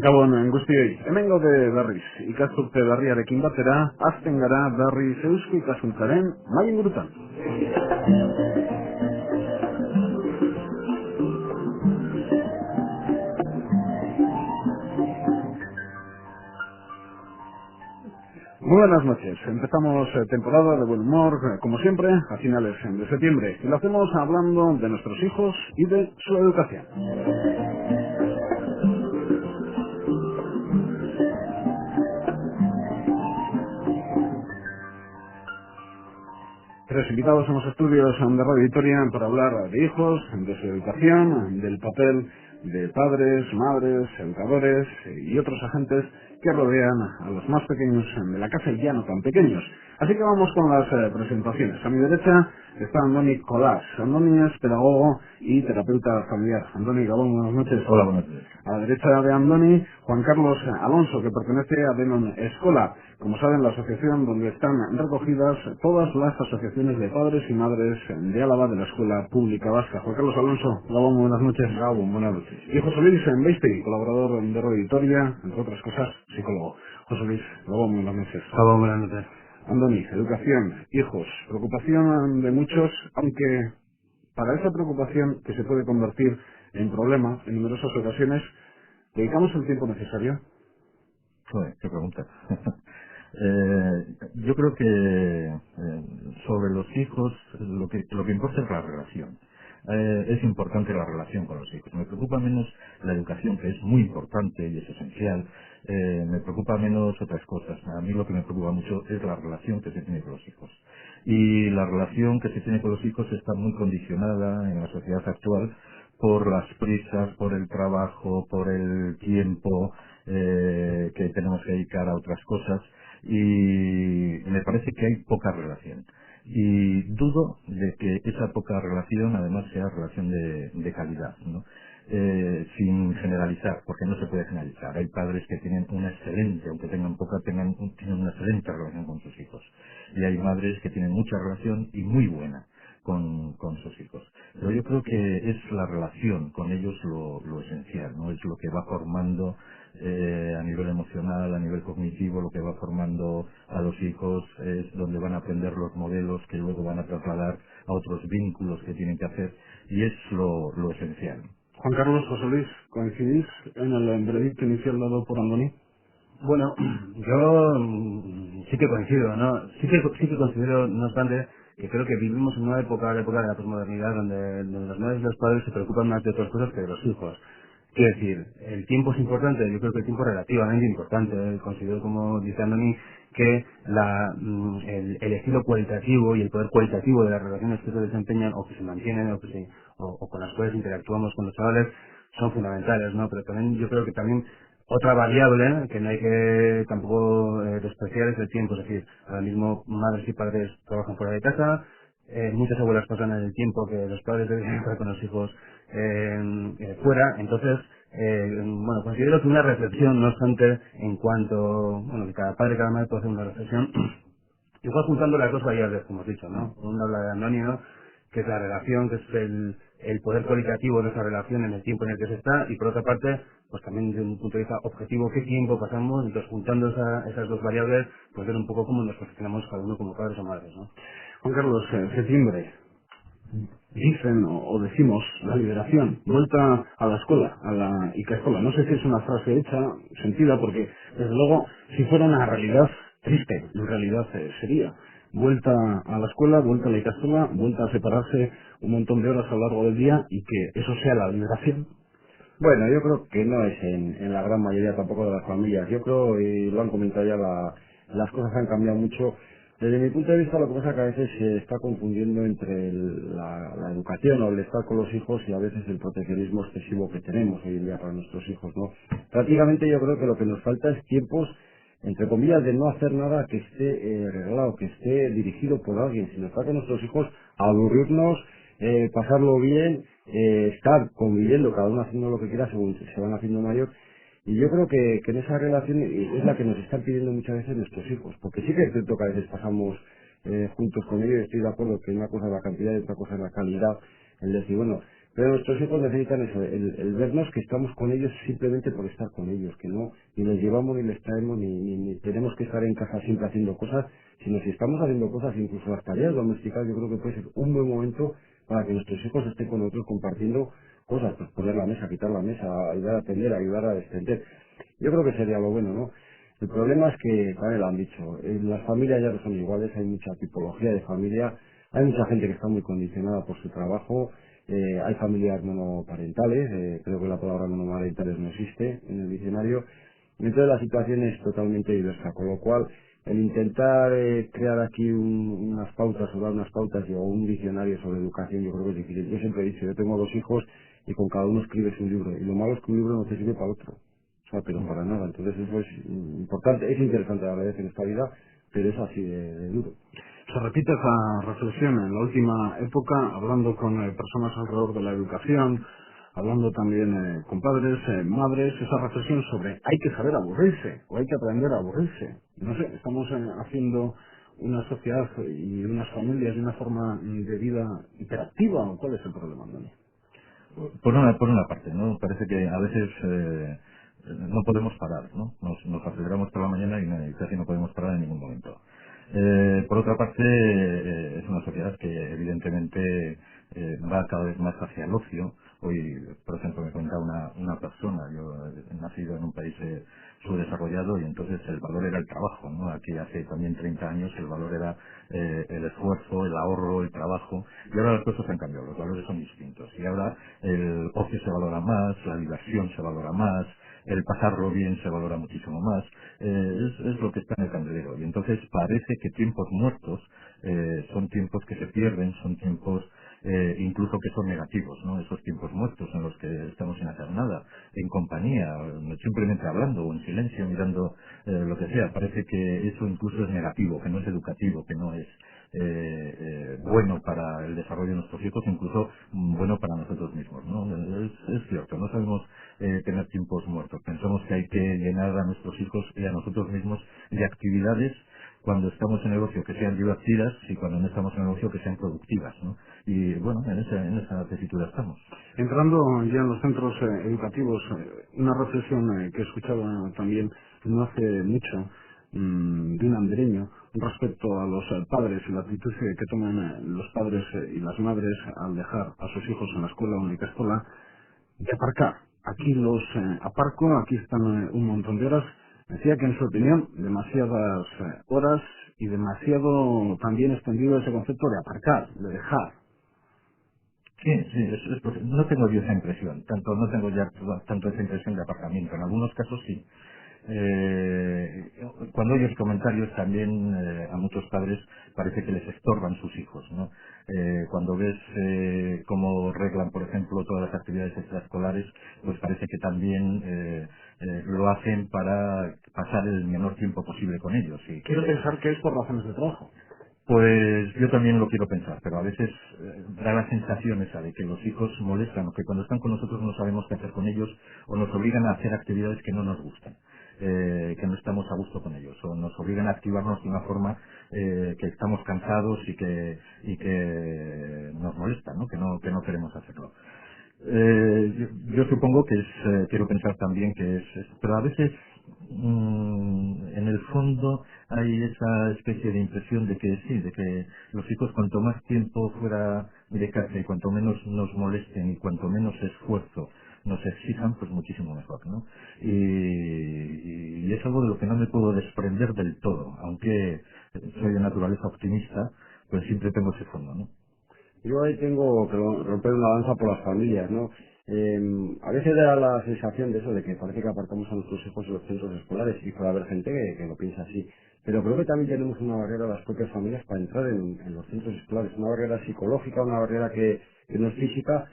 Gabon guztioi, hemen gaude berriz, ikasturte berriarekin batera, azten gara berriz eusko ikaskuntzaren mai ingurutan. Muy buenas noches, empezamos temporada de buen humor, como siempre, a finales de septiembre, y lo hacemos hablando de nuestros hijos y de su educación. Tres invitados en los estudios de Radio Vitoria para hablar de hijos, de su educación, del papel de padres, madres, educadores y otros agentes que rodean a los más pequeños de la casa y ya no tan pequeños. Así que vamos con las presentaciones. A mi derecha está Andoni Colás. Andoni es pedagogo y terapeuta familiar. Andoni, Gabón, buenas noches. Hola, buenas noches. A la derecha de Andoni, Juan Carlos Alonso, que pertenece a Denon Escola. Como saben, la asociación donde están recogidas todas las asociaciones de padres y madres de Álava de la Escuela Pública Vasca. Juan Carlos Alonso, Gabón, buenas noches. Gabón, buenas noches. Y José Luis Beistegui, colaborador de Radio Vitoria, entre otras cosas, psicólogo. José Luis, Gabón, buenas noches. Gabón, buenas noches. Andoni, educación, hijos, preocupación de muchos, aunque para esa preocupación que se puede convertir en problema en numerosas ocasiones, ¿dedicamos el tiempo necesario? Joder, qué pregunta. Yo creo que sobre los hijos lo que importa es la relación. Es importante la relación con los hijos. Me preocupa menos la educación, que es muy importante y es esencial. Me preocupa menos otras cosas. A mí lo que me preocupa mucho es la relación que se tiene con los hijos. Y la relación que se tiene con los hijos está muy condicionada en la sociedad actual por las prisas, por el trabajo, por el tiempo que tenemos que dedicar a otras cosas, y me parece que hay poca relación. Y dudo de que esa poca relación además sea relación de calidad, ¿no? Sin generalizar, porque no se puede generalizar. Hay padres que tienen una excelente, aunque tengan poca, tienen una excelente relación con sus hijos. Y hay madres que tienen mucha relación y muy buena con sus hijos. Pero yo creo que es la relación con ellos lo esencial, ¿no? Es lo que va formando a nivel emocional, a nivel cognitivo, lo que va formando a los hijos, es donde van a aprender los modelos que luego van a trasladar a otros vínculos que tienen que hacer, y es lo esencial. Juan Carlos, José Luis, ¿coincidís en el veredicto inicial dado por Andoni? Bueno, yo sí que coincido, ¿no? Sí que considero, no obstante, que creo que vivimos en una época, la época de la posmodernidad, donde las madres y los padres se preocupan más de otras cosas que de los hijos. Quiero decir, el tiempo es importante, yo creo que el tiempo es relativamente importante. Considero, como dice Andoni, que el estilo cualitativo y el poder cualitativo de las relaciones que se desempeñan o que se mantienen o con las cuales interactuamos con los chavales son fundamentales, ¿no? Pero también yo creo que también otra variable que no hay que tampoco despreciar es el tiempo. Es decir, ahora mismo madres y padres trabajan fuera de casa, muchas abuelas pasan el tiempo que los padres deben estar con los hijos fuera. Entonces, bueno, considero que una reflexión, no obstante, en cuanto, bueno, que cada padre, cada madre puede hacer una reflexión, igual juntando las dos variables que hemos dicho, ¿no? Por una habla de Andoni, ¿no?, que es la relación, que es el poder cualitativo de esa relación en el tiempo en el que se está, y por otra parte, pues también desde un punto de vista objetivo, qué tiempo pasamos. Entonces, juntando esas dos variables, pues ver un poco cómo nos posicionamos cada uno como padres o madres, ¿no? Juan Carlos, septiembre, dicen o decimos la liberación, vuelta a la escuela, a la Ikastola. No sé si es una frase hecha, sentida, porque desde luego, si fuera una realidad triste, en realidad sería vuelta a la escuela, vuelta a la Ikastola, vuelta a separarse un montón de horas a lo largo del día, y que eso sea la liberación. Bueno, yo creo que no es en la gran mayoría tampoco de las familias. Yo creo, y lo han comentado ya, las cosas han cambiado mucho. Desde mi punto de vista, lo que pasa es que a veces se está confundiendo entre la educación o el estar con los hijos y a veces el proteccionismo excesivo que tenemos hoy en día para nuestros hijos, ¿no? Prácticamente yo creo que lo que nos falta es tiempos entre comillas, de no hacer nada que esté regalado, que esté dirigido por alguien, sino estar con nuestros hijos, aburrirnos, pasarlo bien, estar conviviendo, cada uno haciendo lo que quiera según se van haciendo mayor. Y yo creo que en esa relación es la que nos están pidiendo muchas veces nuestros hijos, porque sí que es cierto que a veces pasamos juntos con ellos, y estoy de acuerdo que una cosa es la cantidad y otra cosa es la calidad, el decir, bueno, pero nuestros hijos necesitan eso, el vernos que estamos con ellos simplemente por estar con ellos, que no ni les llevamos ni les traemos ni tenemos que estar en casa siempre haciendo cosas, sino si estamos haciendo cosas, incluso las tareas domésticas, yo creo que puede ser un buen momento para que nuestros hijos estén con nosotros compartiendo cosas, pues poner la mesa, quitar la mesa, ayudar a tender, ayudar a extender. Yo creo que sería lo bueno, ¿no? El problema es que, también lo han dicho, las familias ya no son iguales, hay mucha tipología de familia, hay mucha gente que está muy condicionada por su trabajo, hay familias monoparentales, creo que la palabra monoparentales no existe en el diccionario, entonces la situación es totalmente diversa, con lo cual el intentar crear aquí unas pautas o dar unas pautas o un diccionario sobre educación yo creo que es difícil. Yo siempre he dicho, yo tengo 2 hijos y con cada uno escribes un libro y lo malo es que un libro no te sirve para el otro, o sea, pero para nada. Entonces eso es importante, es interesante a la vez en esta vida, pero es así de duro. Se repite esa reflexión en la última época, hablando con personas alrededor de la educación, hablando también con padres, madres, esa reflexión sobre hay que saber aburrirse o hay que aprender a aburrirse. No sé, estamos haciendo una sociedad y unas familias de una forma de vida hiperactiva, ¿o cuál es el problema, Antonio? Por una parte, ¿no? Parece que a veces no podemos parar, ¿no? Nos aceleramos por la mañana y casi no podemos parar en ningún momento. Por otra parte, es una sociedad que evidentemente va cada vez más hacia el ocio. Hoy, por ejemplo, me cuenta una persona, yo he nacido en un país subdesarrollado y entonces el valor era el trabajo, ¿no? Aquí hace también 30 años el valor era el esfuerzo, el ahorro, el trabajo, y ahora las cosas han cambiado, los valores son distintos. Y ahora el ocio se valora más, la diversión se valora más, el pasarlo bien se valora muchísimo más, es lo que está en el candelero. Y entonces parece que tiempos muertos son tiempos que se pierden, son tiempos incluso que son negativos, ¿no? Esos tiempos muertos en los que estamos sin hacer nada, en compañía, simplemente hablando o en silencio, mirando lo que sea. Parece que eso incluso es negativo, que no es educativo, que no es bueno para el desarrollo de nuestros hijos, incluso bueno para nosotros mismos, ¿no? Es cierto, no sabemos tener tiempos muertos. Pensamos que hay que llenar a nuestros hijos y a nosotros mismos de actividades cuando estamos en el ocio que sean divertidas y cuando no estamos en el ocio que sean productivas, ¿no? Y bueno, en esa tesitura estamos. Entrando ya en los centros educativos, una reflexión que he escuchado también no hace mucho de un andereño respecto a los padres y la actitud que toman los padres y las madres al dejar a sus hijos en la escuela o en la ikastola, de aparcar. Aquí los aparco, aquí están un montón de horas. Decía que en su opinión demasiadas horas y demasiado también extendido ese concepto de aparcar, de dejar. Sí, sí, no tengo yo esa impresión, no tengo ya tanto esa impresión de aparcamiento, en algunos casos sí. Cuando oyes comentarios también a muchos padres parece que les estorban sus hijos, ¿no? Cuando ves cómo reglan, por ejemplo, todas las actividades extraescolares, pues parece que también lo hacen para pasar el menor tiempo posible con ellos. Y Quiero pensar que es por razones de trabajo. pues yo también lo quiero pensar, pero a veces da la sensación esa de que los hijos molestan o que cuando están con nosotros no sabemos qué hacer con ellos o nos obligan a hacer actividades que no nos gustan, que no estamos a gusto con ellos o nos obligan a activarnos de una forma que estamos cansados y que nos molesta, ¿no? Que no queremos hacerlo. Yo supongo que quiero pensar también que pero a veces en el fondo hay esa especie de impresión de que sí, de que los hijos cuanto más tiempo fuera de casa y cuanto menos nos molesten y cuanto menos esfuerzo nos exijan, pues muchísimo mejor, ¿no? Y es algo de lo que no me puedo desprender del todo, aunque soy de naturaleza optimista, pues siempre tengo ese fondo, ¿no? Yo ahí tengo que romper una lanza por las familias, ¿no? A veces da la sensación de eso, de que parece que apartamos a nuestros hijos en los centros escolares y puede haber gente que lo piensa así. Pero creo que también tenemos una barrera a las propias familias para entrar en los centros escolares, una barrera psicológica, una barrera que no es física.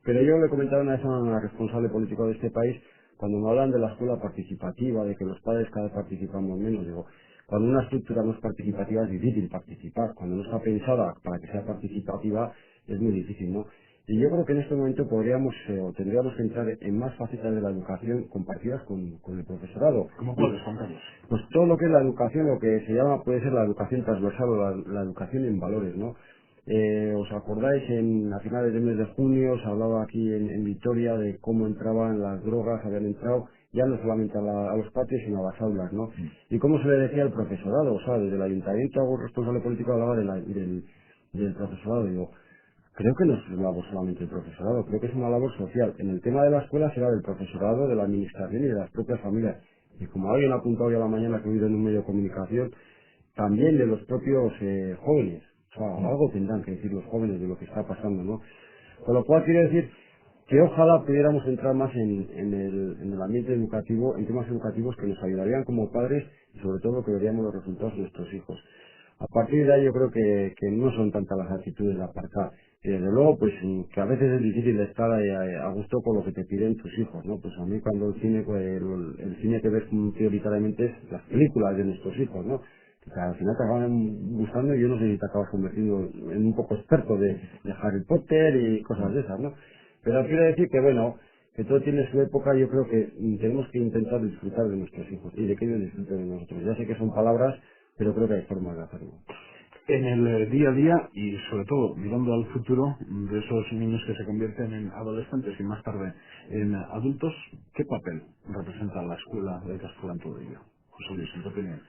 Pero yo le comentaba una vez a una responsable político de este país, cuando me hablan de la escuela participativa, de que los padres cada vez participamos menos, digo, cuando una estructura no es participativa es difícil participar, cuando no está pensada para que sea participativa es muy difícil, ¿no? Y yo creo que en este momento podríamos o tendríamos que entrar en más facetas de la educación compartidas con el profesorado. ¿Cómo puedes, Juan Carlos? Pues todo lo que es la educación, lo que se llama, puede ser la educación transversal o la educación en valores, ¿no? ¿Os acordáis? A finales del mes de junio se hablaba aquí en Vitoria de cómo entraban las drogas, habían entrado ya no solamente a los patios sino a las aulas, ¿no? Y cómo se le decía al profesorado, o sea, desde el ayuntamiento algún responsable político hablaba del profesorado. Digo, creo que no es una labor solamente del profesorado, creo que es una labor social. En el tema de la escuela será del profesorado, de la administración y de las propias familias. Y como alguien ha apuntado hoy a la mañana que he oído en un medio de comunicación, también de los propios jóvenes. O sea, algo tendrán que decir los jóvenes de lo que está pasando, ¿no? Con lo cual quiere decir que ojalá pudiéramos entrar más en el ambiente educativo, en temas educativos que nos ayudarían como padres y sobre todo que veríamos los resultados de nuestros hijos. A partir de ahí yo creo que no son tantas las actitudes de aparcar. Y desde luego, pues que a veces es difícil estar a gusto con lo que te piden tus hijos, ¿no? Pues a mí cuando el cine, pues, el cine que ves prioritariamente es las películas de nuestros hijos, ¿no? Que al final te acaban gustando y yo no sé si te acabas convirtiendo en un poco experto de Harry Potter y cosas de esas, ¿no? Pero quiero decir que, bueno, que todo tiene su época. Yo creo que tenemos que intentar disfrutar de nuestros hijos y de que ellos disfruten de nosotros. Ya sé que son palabras, pero creo que hay formas de hacerlo. En el día a día y sobre todo mirando al futuro de esos niños que se convierten en adolescentes y más tarde en adultos, ¿qué papel representa la escuela de Castro en todo ello? José Luis, en tu opinión.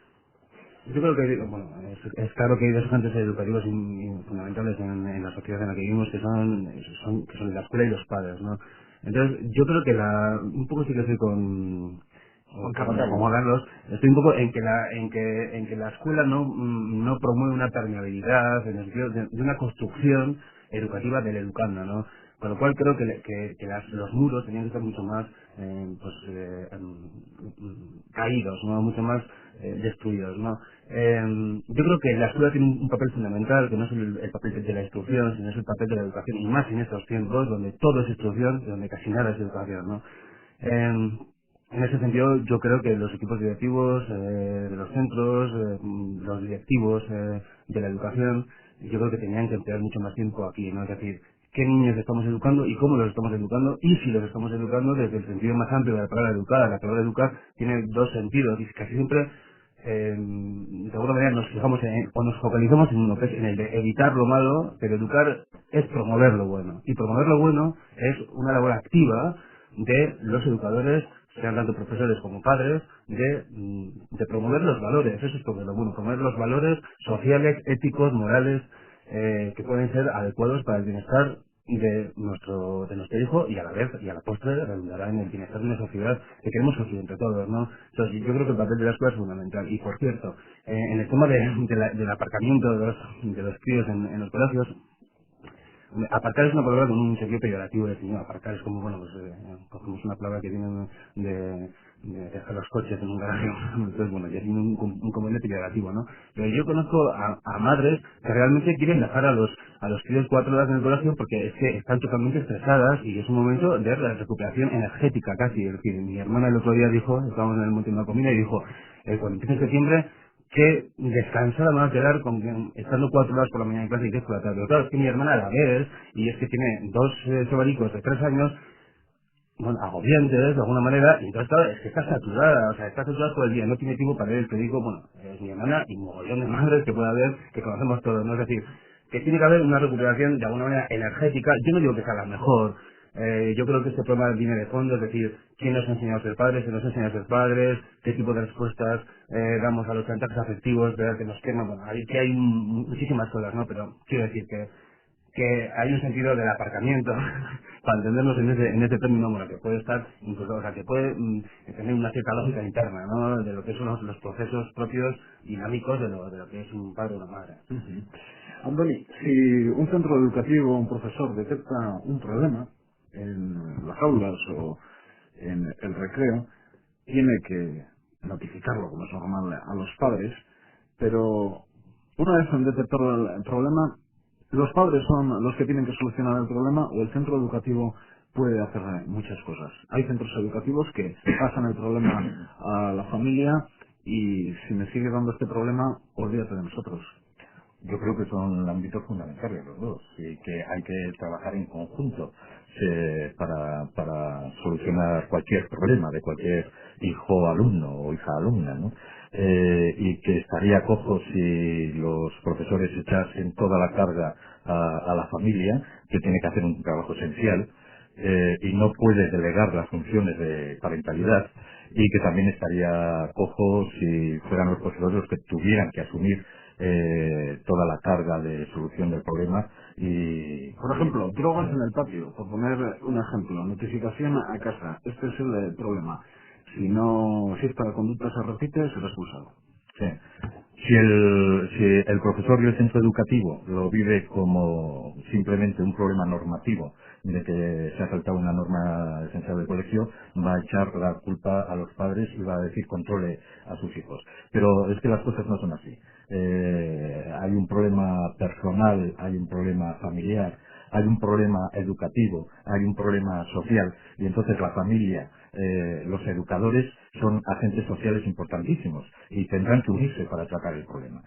Yo creo que, bueno, es claro que hay dos agentes educativos fundamentales en la sociedad en la que vivimos que son la escuela y los padres, ¿no? Entonces, yo creo que un poco sí que estoy con Juan Carlos, estoy un poco en que la escuela no promueve una permeabilidad en el sentido de una construcción educativa del educando, ¿no? Con lo cual creo que los muros tenían que estar mucho más caídos, ¿no? Mucho más destruidos, ¿no? Yo creo que la escuela tiene un papel fundamental, que no es el papel de la instrucción, sino es el papel de la educación, y más en estos tiempos donde todo es instrucción y donde casi nada es educación, ¿no? En ese sentido, yo creo que los equipos directivos de los centros, los directivos de la educación, yo creo que tenían que emplear mucho más tiempo aquí, ¿no? Es decir, qué niños estamos educando y cómo los estamos educando, y si los estamos educando desde el sentido más amplio de la palabra educar. La palabra educar tiene dos sentidos y casi siempre de alguna manera nos fijamos o nos focalizamos en uno, que es en el de evitar lo malo, pero educar es promover lo bueno, y promover lo bueno es una labor activa de los educadores, sean tanto profesores como padres, de promover los valores. Eso es promover lo bueno, promover los valores sociales, éticos, morales, que pueden ser adecuados para el bienestar de nuestro hijo, y a la vez y a la postre redundará en el bienestar de una sociedad que queremos construir entre todos, ¿no? Entonces yo creo que el papel de la escuela es fundamental. Y por cierto, en el tema del aparcamiento de los críos en los colegios, aparcar es una palabra con un sentido peyorativo definido. Aparcar es como, bueno, pues cogemos una palabra que viene de dejar los coches en un garaje. Entonces, bueno, ya tiene un componente peyorativo, ¿no? Pero yo conozco a madres que realmente quieren dejar a los críos 4 horas en el colegio porque es que están totalmente estresadas y es un momento de recuperación energética casi. Es decir, mi hermana el otro día dijo, estábamos en el monte de una comida y dijo, cuando empiece septiembre, que descansada me va a quedar estando 4 horas por la mañana en clase y 10 por la tarde. Pero claro, es que mi hermana la ve, y es que tiene 2 chavalicos de 3 años, bueno, agobiantes de alguna manera, y entonces claro, es que está saturada, o sea, está saturada todo el día, no tiene tiempo para ver el periódico. Bueno, es mi hermana y mogollón de madres que puede haber, que conocemos todos, ¿no? Es decir, que tiene que haber una recuperación de alguna manera energética. Yo no digo que sea la mejor. Yo creo que este problema viene de fondo, es decir, quién nos ha enseñado a ser padres, quién nos ha enseñado a ser padres, qué tipo de respuestas damos a los chantajes afectivos, ¿verdad? Que nos queman. Bueno, hay muchísimas cosas, ¿no? Pero quiero decir que hay un sentido del aparcamiento, para entendernos en ese término, bueno, que puede estar, incluso, o sea, que puede tener una cierta lógica interna, ¿no? De lo que son los procesos propios dinámicos de lo que es un padre o una madre. Andoni, si un centro educativo, un profesor detecta un problema en las aulas o en el recreo, tiene que notificarlo, como es normal, a los padres, pero una vez han detectado el problema, ¿los padres son los que tienen que solucionar el problema o el centro educativo puede hacer muchas cosas. Hay centros educativos que pasan el problema a la familia y si me sigue dando este problema, olvídate de nosotros. Yo creo que son ámbitos fundamentales los dos y que hay que trabajar en conjunto para solucionar cualquier problema de cualquier hijo alumno o hija alumna, ¿no? Y que estaría cojo si los profesores echasen toda la carga a la familia, que tiene que hacer un trabajo esencial, y no puede delegar las funciones de parentalidad, y que también estaría cojo si fueran los profesores los que tuvieran que asumir toda la carga de solución del problema. Y por ejemplo, drogas en el patio, por poner un ejemplo, notificación a casa, este es el problema. Si esta conducta se repite, será expulsado. sí. Si el profesor y el centro educativo lo vive como simplemente un problema normativo de que se ha saltado una norma esencial del colegio, va a echar la culpa a los padres y va a decir controle a sus hijos. Pero es que las cosas no son así. Hay un problema personal, hay un problema familiar, hay un problema educativo, hay un problema social, y entonces la familia, los educadores son agentes sociales importantísimos y tendrán que unirse para tratar el problema.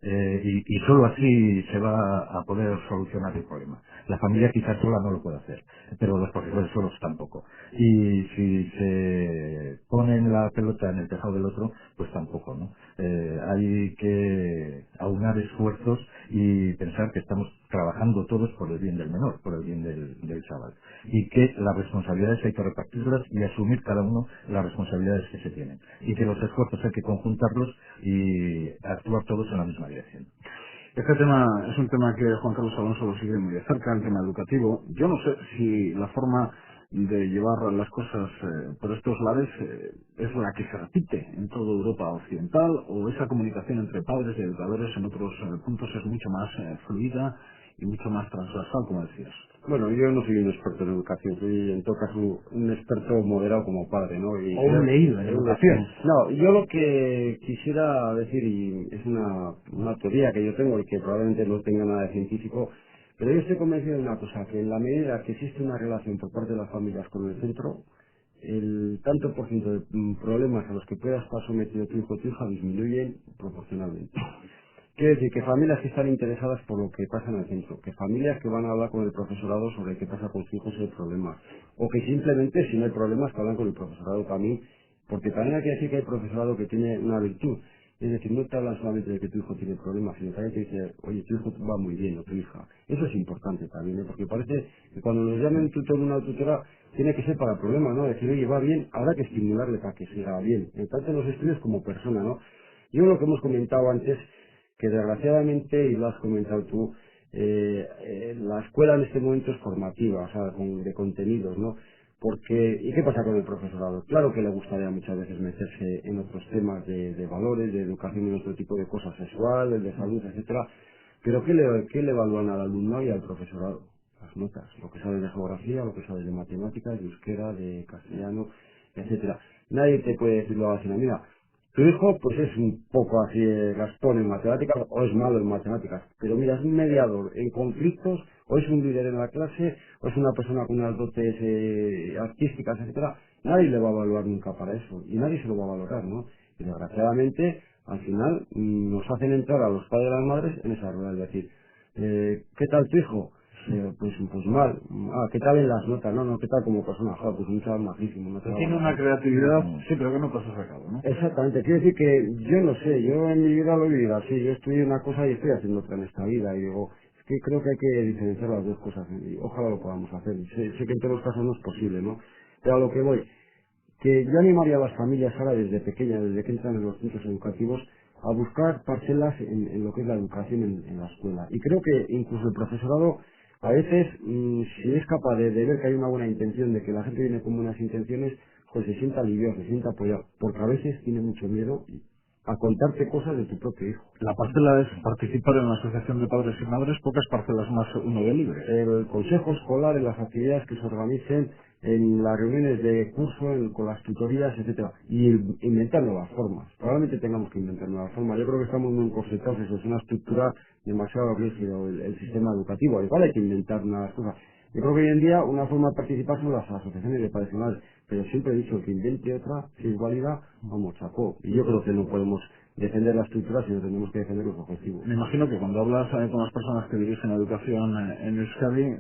Y solo así se va a poder solucionar el problema. La familia quizás sola no lo puede hacer, pero los profesores solos tampoco. Y si se ponen la pelota en el tejado del otro, pues tampoco, ¿no? Hay que aunar esfuerzos y pensar que estamos trabajando todos por el bien del menor, por el bien del chaval. Y que las responsabilidades hay que repartirlas y asumir cada uno las responsabilidades que se tienen. Y que los esfuerzos hay que conjuntarlos y actuar todos en la misma dirección. Este tema es un tema que Juan Carlos Alonso lo sigue muy de cerca, el tema educativo. Yo no sé si la forma de llevar las cosas por estos lares es la que se repite en toda Europa occidental, o esa comunicación entre padres y educadores en otros puntos es mucho más fluida y mucho más transversal, como decías. Bueno, yo no soy un experto en educación, soy en todo caso un experto moderado como padre, ¿no? O un leído en educación. No, yo lo que quisiera decir, y es una teoría que yo tengo y que probablemente no tenga nada de científico, pero yo estoy convencido de una cosa, que en la medida que existe una relación por parte de las familias con el centro, el tanto por ciento de problemas a los que pueda estar sometido tu hijo o tu hija disminuyen proporcionalmente. Quiere decir que familias que están interesadas por lo que pasa en el centro, que familias que van a hablar con el profesorado sobre qué pasa con sus hijos si hay problemas, o que simplemente si no hay problemas que hablan con el profesorado también, porque también hay que decir que hay profesorado que tiene una virtud, es decir, no te hablan solamente de que tu hijo tiene problemas, sino también te dice, oye, tu hijo va muy bien, o tu hija. Eso es importante también, ¿eh? Porque parece que cuando nos llamen tutor o una tutora, tiene que ser para problemas, ¿no? Decir, oye, va bien, habrá que estimularle para que siga bien, tanto en los estudios como persona, ¿no? Yo lo que hemos comentado antes, que desgraciadamente, y lo has comentado tú, la escuela en este momento es formativa, o sea, de contenidos, ¿no? Porque, ¿y qué pasa con el profesorado? Claro que le gustaría muchas veces meterse en otros temas de valores, de educación y en otro tipo de cosas sexuales, de salud, etcétera, pero ¿qué le evalúan al alumno y al profesorado? Las notas, lo que sabe de geografía, lo que sabe de matemáticas, de euskera, de castellano, etcétera. Nadie te puede decirlo así, mira, tu hijo, pues es un poco así gastón en matemáticas o es malo en matemáticas, pero mira, es un mediador en conflictos, o es un líder en la clase, o es una persona con unas dotes artísticas, etcétera. Nadie le va a evaluar nunca para eso, y nadie se lo va a valorar, ¿no? Y desgraciadamente, al final, nos hacen entrar a los padres y a las madres en esa rueda, es decir, ¿qué tal tu hijo? Pues mal. ¿Qué tal en las notas? No, ¿qué tal como persona? Joder, pues un chaval majísimo. No te va a Tiene bajar. una creatividad, sí, pero que no pasa a cabo, ¿no? Exactamente, quiere decir que yo no sé, yo en mi vida lo he vivido así, yo estudié una cosa y estoy haciendo otra en esta vida, y digo, es que creo que hay que diferenciar las dos cosas, y ojalá lo podamos hacer, y sé que en todos los casos no es posible, ¿no? Pero a lo que voy, que yo animaría a las familias ahora desde pequeñas, desde que entran en los centros educativos, a buscar parcelas en lo que es la educación en la escuela, y creo que incluso el profesorado, a veces, si es capaz de ver que hay una buena intención, de que la gente viene con buenas intenciones, pues se sienta aliviado, se sienta apoyado, porque a veces tiene mucho miedo a contarte cosas de tu propio hijo. La parcela es participar en la asociación de padres y madres, pocas parcelas más uno ve libre. El consejo escolar, en las actividades que se organicen, en las reuniones de curso, con las tutorías, etcétera, y inventar nuevas formas. Probablemente tengamos que inventar nuevas formas. Yo creo que estamos muy encorsetados, eso es una estructura demasiado rígida, el sistema educativo. Igual hay que inventar nuevas cosas. Yo creo que hoy en día una forma de participar son las asociaciones de padres y madres, pero siempre he dicho que invente otra, si es válida, vamos, chapó. Y yo creo que no podemos defender la estructura, sino tenemos que defender los objetivos. Me imagino que cuando hablas con las personas que dirigen la educación en Euskadi,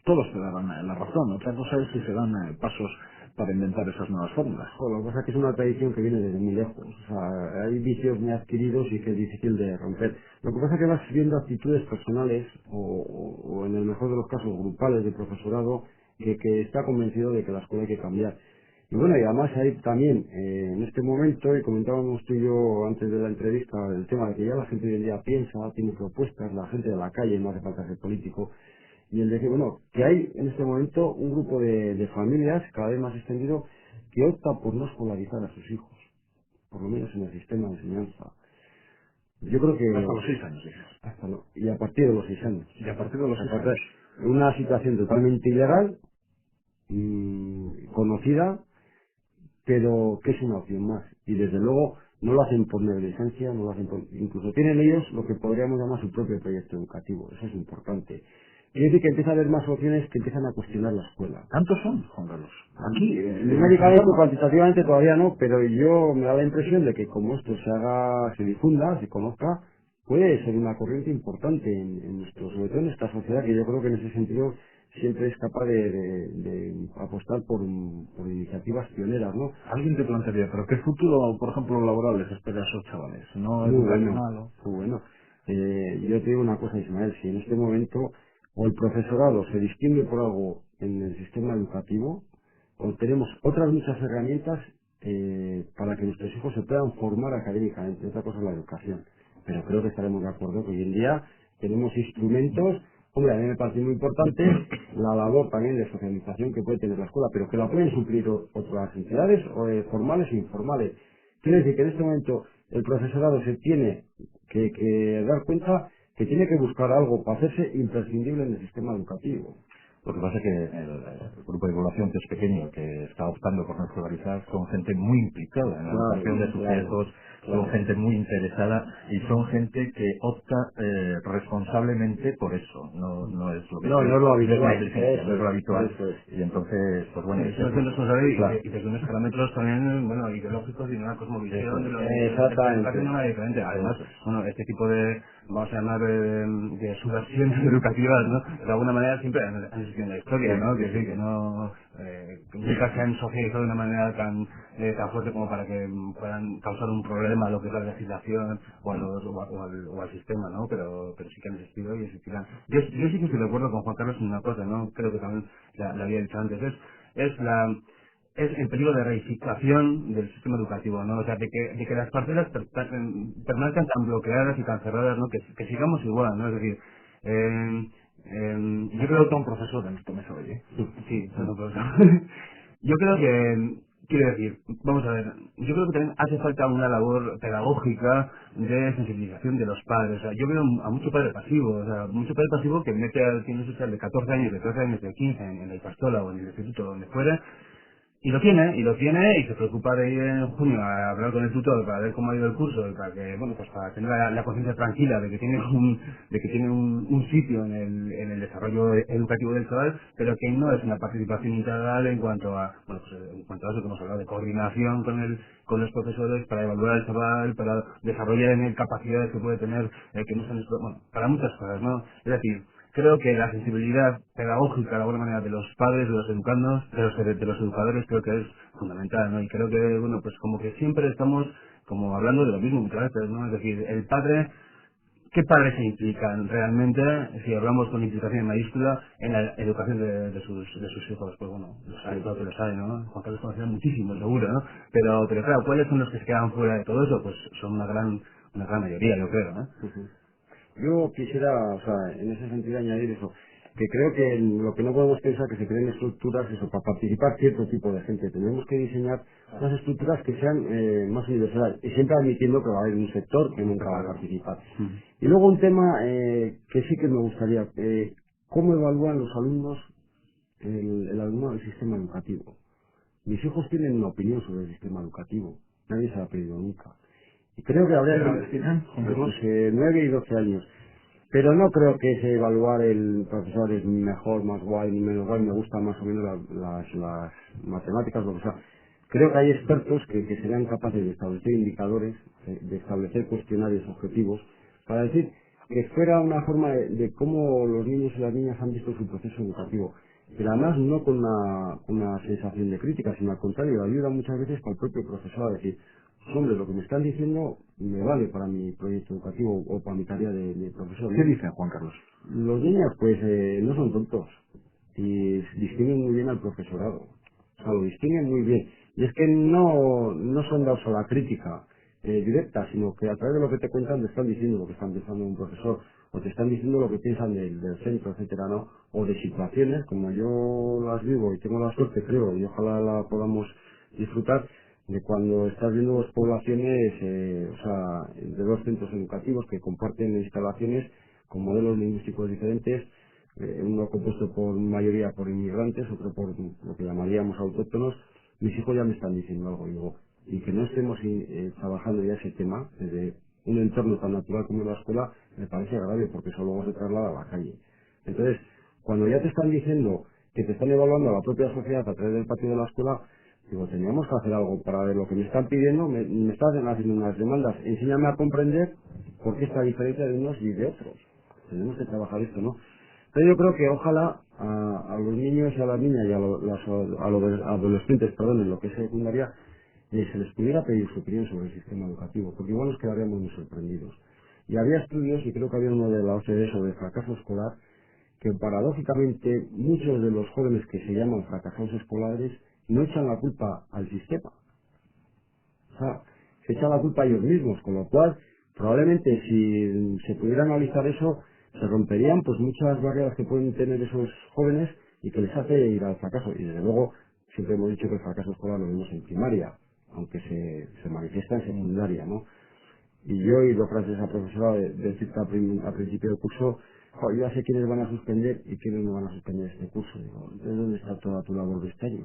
todos te darán la razón. Otra cosa es si se dan pasos para inventar esas nuevas fórmulas. Lo que pasa es que es una tradición que viene desde muy lejos. O sea, hay vicios muy adquiridos y que es difícil de romper. Lo que pasa es que vas viendo actitudes personales o en el mejor de los casos grupales de profesorado que está convencido de que la escuela hay que cambiar. Y bueno, y además hay también, en este momento, y comentábamos tú y yo antes de la entrevista, el tema de que ya la gente hoy en día piensa, tiene propuestas, la gente de la calle, no hace falta ser político, y el de que, bueno, que hay en este momento un grupo de familias cada vez más extendido que opta por no escolarizar a sus hijos, por lo menos en el sistema de enseñanza. Yo creo que... Hasta los 6 años, dices. Y a partir de los 6 años. Y a partir de los 6 Aparte, años. una situación totalmente ilegal, conocida, pero que es una opción más. Y desde luego no lo hacen por negligencia, no lo hacen por... Incluso tienen ellos lo que podríamos llamar su propio proyecto educativo. Eso es importante. Quiere decir que empieza a haber más opciones que empiezan a cuestionar la escuela. ¿Cuántos son, Juan Carlos? Aquí, numéricamente, cuantitativamente todavía no, pero yo me da la impresión de que como esto se difunda, se conozca, puede ser una corriente importante en nuestro, sobre todo en esta sociedad, que yo creo que en ese sentido siempre es capaz de apostar por iniciativas pioneras, ¿no? Alguien te plantearía, pero ¿qué futuro, por ejemplo, laboral les espera a esos chavales? ¿No Muy educacional? bueno, muy bueno. Yo te digo una cosa, Ismael, si en este momento o el profesorado se distingue por algo en el sistema educativo, o tenemos otras muchas herramientas para que nuestros hijos se puedan formar académicamente. Otra cosa es la educación. Pero creo que estaremos de acuerdo que hoy en día tenemos instrumentos. Hombre, a mí me parece muy importante la labor también de socialización que puede tener la escuela, pero que la pueden suplir otras entidades formales e informales. Quiere decir que en este momento el profesorado se tiene que dar cuenta que tiene que buscar algo para hacerse imprescindible en el sistema educativo. Lo que pasa es que el grupo de población que es pequeño, que está optando por no escolarizar, son gente muy implicada en la educación de sus hijos, son gente muy interesada y son gente que opta responsablemente por eso. No es lo que No es lo habitual. no es lo habitual. Y entonces, pues bueno, eso es responsable y desde unos parámetros también, bueno, ideológicos y una cosmovisión de lo que exactamente. es una diferente. Además, bueno, este tipo de, vamos a llamar, de subversiones educativas, ¿no? De alguna manera siempre han existido en la historia, ¿no? Que sí, que no, que nunca se han socializado de una manera tan fuerte como para que puedan causar un problema a lo que es la legislación o al sistema, ¿no? Pero sí que han existido y existirán. Yo sí que estoy de acuerdo con Juan Carlos en una cosa, ¿no? Creo que también la había dicho antes, es el peligro de reificación del sistema educativo, ¿no? O sea, de que las parcelas permanezcan tan bloqueadas y tan cerradas, ¿no? Que sigamos igual, ¿no? Es decir, yo creo que todo un proceso de esto me oye. Sí, yo creo que, quiero decir, vamos a ver, yo creo que también hace falta una labor pedagógica de sensibilización de los padres. O sea, yo veo a mucho padre pasivo, que mete al tiene social de 14 años, de 13 años, de 15 en la Ipastola o en el instituto, donde fuera, y lo tiene, y se preocupa de ir en junio a hablar con el tutor para ver cómo ha ido el curso y para que, bueno, pues para tener la conciencia tranquila de que tiene un sitio en el desarrollo educativo del chaval, pero que no es una participación integral en cuanto a, bueno, pues en cuanto a eso que hemos hablado de coordinación con los profesores para evaluar al chaval, para desarrollar en él capacidades que puede tener, que no son, bueno, para muchas cosas, ¿no? Es decir, creo que la sensibilidad pedagógica, de alguna manera, de los padres, de los educandos, de los educadores, creo que es fundamental, ¿no? Y creo que, bueno, pues como que siempre estamos como hablando de lo mismo muchas veces, ¿no? Es decir, el padre, ¿qué padres se implican realmente, si hablamos con implicación mayúscula, en la educación de sus hijos? Pues bueno, lo sabe, todo que lo sabe, ¿no? Juan Carlos conocerá muchísimo, seguro, ¿no? Pero claro, ¿cuáles son los que se quedan fuera de todo eso? Pues son una gran mayoría, yo creo, ¿no? Yo quisiera, o sea, en ese sentido añadir eso, que creo que lo que no podemos pensar es que se creen estructuras, eso, para participar cierto tipo de gente. Tenemos que diseñar unas estructuras que sean más universales, y siempre admitiendo que va a haber un sector que nunca va a participar. Y luego un tema que sí que me gustaría, ¿cómo evalúan los alumnos el alumno del sistema educativo? Mis hijos tienen una opinión sobre el sistema educativo, nadie se la ha pedido nunca. Y creo que habría que... 9 y 12 años. Pero no creo que ese evaluar el profesor es mejor, más guay, ni menos guay, me gustan más o menos las matemáticas, lo que sea. Creo que hay expertos que serían capaces de establecer indicadores, de establecer cuestionarios objetivos, para decir que fuera una forma de cómo los niños y las niñas han visto su proceso educativo. Pero además no con una sensación de crítica, sino al contrario, ayuda muchas veces para el propio profesor a decir, hombre, lo que me están diciendo me vale para mi proyecto educativo o para mi tarea de profesor, ¿Qué ¿no? dicen, Juan Carlos? Los niños, pues, no son tontos y distinguen muy bien al profesorado. O sea, lo distinguen muy bien. Y es que no son dados a la crítica directa, sino que a través de lo que te cuentan te están diciendo lo que están pensando un profesor, o te están diciendo lo que piensan del centro, etcétera, ¿no? O de situaciones, como yo las vivo y tengo la suerte, creo, y ojalá la podamos disfrutar, de cuando estás viendo dos poblaciones, o sea, de dos centros educativos que comparten instalaciones con modelos lingüísticos diferentes, uno compuesto por mayoría por inmigrantes, otro por lo que llamaríamos autóctonos. Mis hijos ya me están diciendo algo, digo, y que no estemos trabajando ya ese tema desde un entorno tan natural como la escuela me parece grave, porque eso luego se traslada a la calle. Entonces, cuando ya te están diciendo que te están evaluando a la propia sociedad a través del patio de la escuela, digo, teníamos que hacer algo para ver lo que me están pidiendo, me están haciendo unas demandas, enséñame a comprender por qué esta diferencia de unos y de otros. Tenemos que trabajar esto, ¿no? Pero yo creo que ojalá a los niños y a las niñas y a los adolescentes, perdón, en lo que es secundaria, se les pudiera pedir su opinión sobre el sistema educativo, porque igual nos quedaríamos muy sorprendidos. Y había estudios, y creo que había uno de la OCDE sobre fracaso escolar, que paradójicamente muchos de los jóvenes que se llaman fracasados escolares no echan la culpa al sistema. O sea, se echan la culpa a ellos mismos, con lo cual probablemente si se pudiera analizar eso, se romperían pues muchas barreras que pueden tener esos jóvenes y que les hace ir al fracaso. Y desde luego siempre hemos dicho que el fracaso escolar lo vemos en primaria, aunque se manifiesta en secundaria, ¿no? Y yo he oído frases a profesora decir que a principio del curso, "Jo, yo ya sé quiénes van a suspender y quiénes no van a suspender este curso". Digo, entonces ¿dónde está toda tu labor de este año?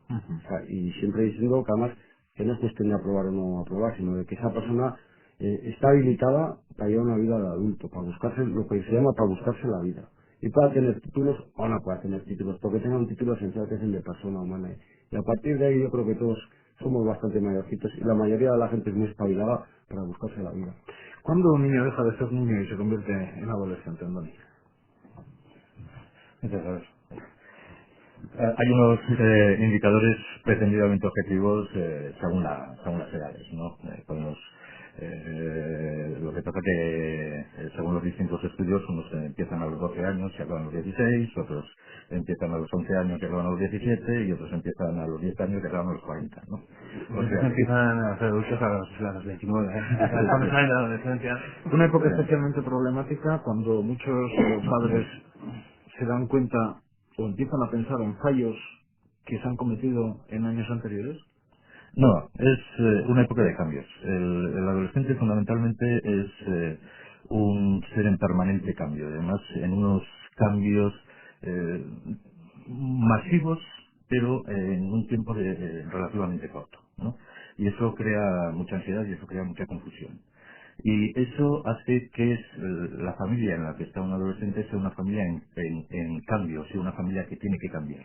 O sea, y siempre diciendo que además que no es cuestión de aprobar o no aprobar, sino de que esa persona está habilitada para llevar una vida de adulto, para buscarse lo que se llama para buscarse la vida. Y para tener títulos o no pueda tener títulos, porque tenga un título esencial que es el de persona humana. Y a partir de ahí yo creo que todos somos bastante mayorcitos y la mayoría de la gente es muy espabilada para buscarse la vida. ¿Cuándo un niño deja de ser niño y se convierte en adolescente, Andoni? Entonces, hay unos indicadores pretendidamente objetivos según las edades, ¿no? Lo que pasa que según los distintos estudios, unos empiezan a los 12 años y acaban a los 16, otros empiezan a los 11 años y acaban a los 17 y otros empiezan a los 10 años y acaban a los 40, ¿no? O sea, Empiezan a ser adultos a los 29, cuando salen de la adolescencia. Una época especialmente problemática cuando muchos padres se dan cuenta o empiezan a pensar en fallos que se han cometido en años anteriores. no, es una época de cambios. El adolescente fundamentalmente es un ser en permanente cambio, además en unos cambios eh, masivos, pero en un tiempo relativamente corto, ¿no? Y eso crea mucha ansiedad y eso crea mucha confusión. Y eso hace que la familia en la que está un adolescente sea una familia en cambio, sea una familia que tiene que cambiar.